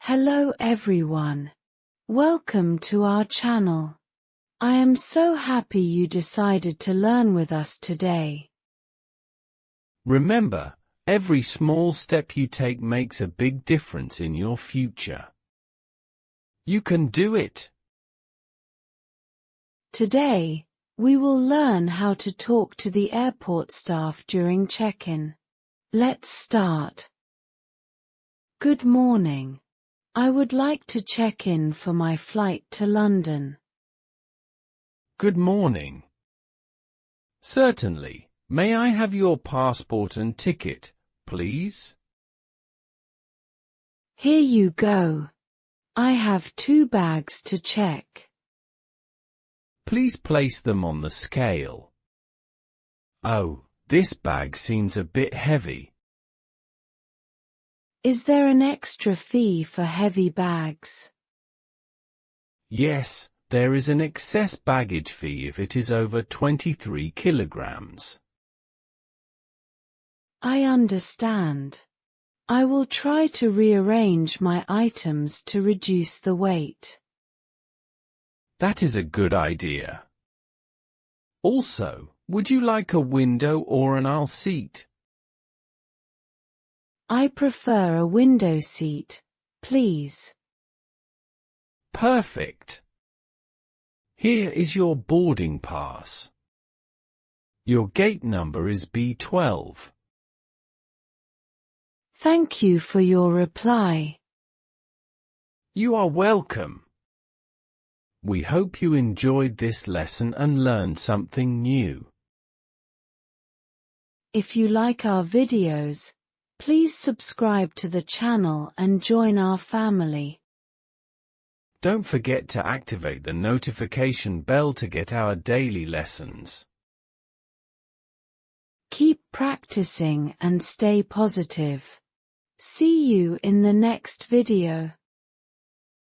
Hello everyone. Welcome to our channel. I am so happy you decided to learn with us today. Remember, every small step you take makes a big difference in your future. You can do it. Today, we will learn how to talk to the airport staff during check-in. Let's start. Good morning. I would like to check in for my flight to London. Good morning. Certainly. May I have your passport and ticket, please? Here you go. I have 2 bags to check. Please place them on the scale. Oh, this bag seems a bit heavy. Is there an extra fee for heavy bags? Yes, there is an excess baggage fee if it is over 23 kilograms. I understand. I will try to rearrange my items to reduce the weight. That is a good idea. Also, would you like a window or an aisle seat? I prefer a window seat, please. Perfect. Here is your boarding pass. Your gate number is B12. Thank you for your reply. You are welcome. We hope you enjoyed this lesson and learned something new. If you like our videos, please subscribe to the channel and join our family. Don't forget to activate the notification bell to get our daily lessons. Keep practicing and stay positive. See you in the next video.